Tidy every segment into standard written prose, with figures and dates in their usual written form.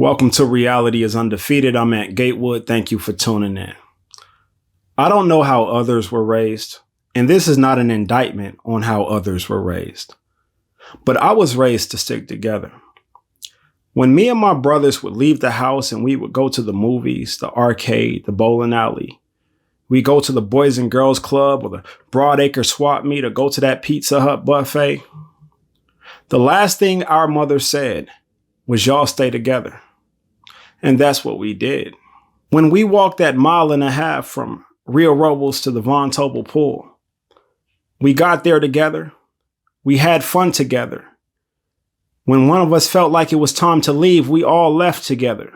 Welcome to Reality is Undefeated. I'm at Gatewood. Thank you for tuning in. I don't know how others were raised, and this is not an indictment on how others were raised, but I was raised to stick together. When me and my brothers would leave the house and we would go to the movies, the arcade, the bowling alley, we go to the Boys and Girls Club or the Broadacre swap meet or go to that Pizza Hut buffet, the last thing our mother said was, y'all stay together. And that's what we did. When we walked that 1.5 miles from Rio Robles to the Von Tobel pool, we got there together. We had fun together. When one of us felt like it was time to leave, we all left together.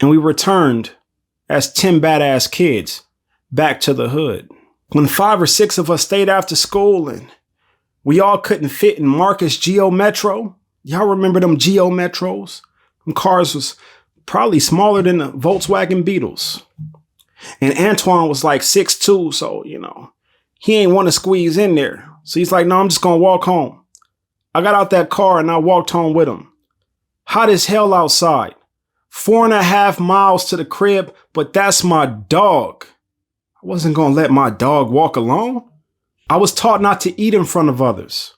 And we returned as 10 badass kids back to the hood. When 5 or 6 of us stayed after school and we all couldn't fit in Marcus Geo Metro. Y'all remember them Geo Metros? Them cars was probably smaller than the Volkswagen Beetles. And Antoine was like 6'2", so, he ain't want to squeeze in there. So he's like, no, I'm just going to walk home. I got out that car and I walked home with him. Hot as hell outside. 4.5 miles to the crib, but that's my dog. I wasn't going to let my dog walk alone. I was taught not to eat in front of others.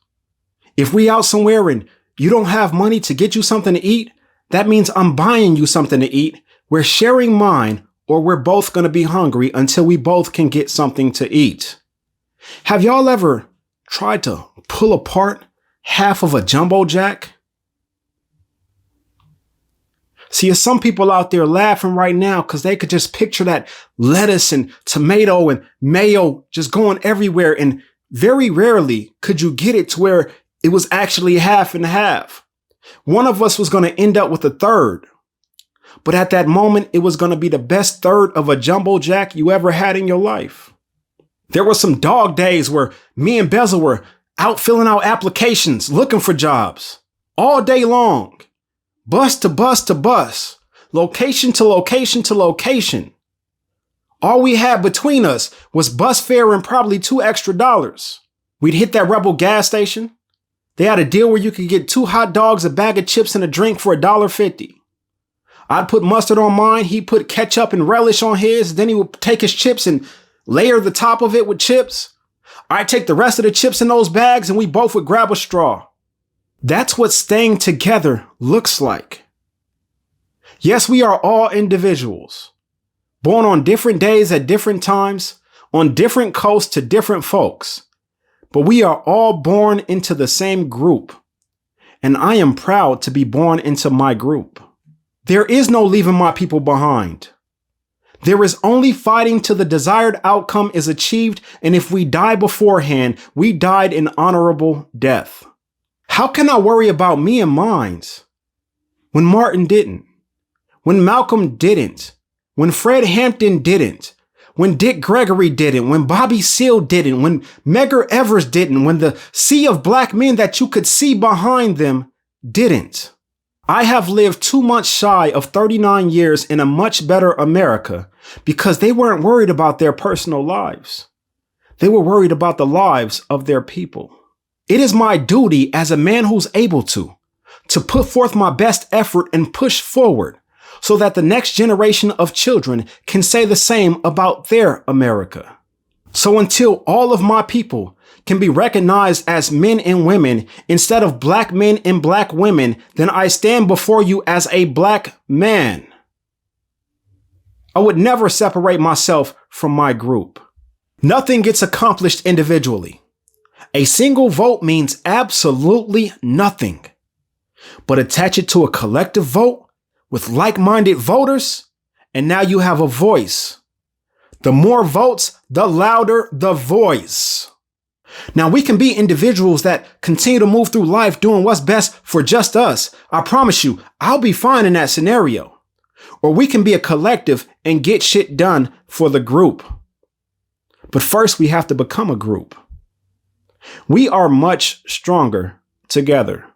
If we out somewhere and you don't have money to get you something to eat, that means I'm buying you something to eat. We're sharing mine, or we're both going to be hungry until we both can get something to eat. Have y'all ever tried to pull apart half of a Jumbo Jack? See, there's some people out there laughing right now because they could just picture that lettuce and tomato and mayo just going everywhere. And very rarely could you get it to where it was actually half and half. One of us was going to end up with a third. But at that moment, it was going to be the best third of a Jumbo Jack you ever had in your life. There were some dog days where me and Bezel were out filling out applications, looking for jobs all day long. Bus to bus to bus, location to location to location. All we had between us was bus fare and probably $2 extra. We'd hit that Rebel gas station. They had a deal where you could get 2 hot dogs, a bag of chips, and a drink for $1.50. I'd put mustard on mine. He'd put ketchup and relish on his. Then he would take his chips and layer the top of it with chips. I'd take the rest of the chips in those bags and we both would grab a straw. That's what staying together looks like. Yes, we are all individuals, born on different days at different times, on different coasts to different folks, but we are all born into the same group, and I am proud to be born into my group. There is no leaving my people behind. There is only fighting till the desired outcome is achieved, and if we die beforehand, we died an honorable death. How can I worry about me and mine when Martin didn't? When Malcolm didn't? When Fred Hampton didn't? When Dick Gregory didn't? When Bobby Seale didn't? When Medgar Evers didn't? When the sea of black men that you could see behind them didn't? I have lived 2 months shy of 39 years in a much better America because they weren't worried about their personal lives. They were worried about the lives of their people. It is my duty as a man who's able to put forth my best effort and push forward so that the next generation of children can say the same about their America. So until all of my people can be recognized as men and women instead of black men and black women, then I stand before you as a black man. I would never separate myself from my group. Nothing gets accomplished individually. A single vote means absolutely nothing. But attach it to a collective vote with like-minded voters, and now you have a voice. The more votes, the louder the voice. Now, we can be individuals that continue to move through life doing what's best for just us. I promise you, I'll be fine in that scenario. Or we can be a collective and get shit done for the group. But first, we have to become a group. We are much stronger together.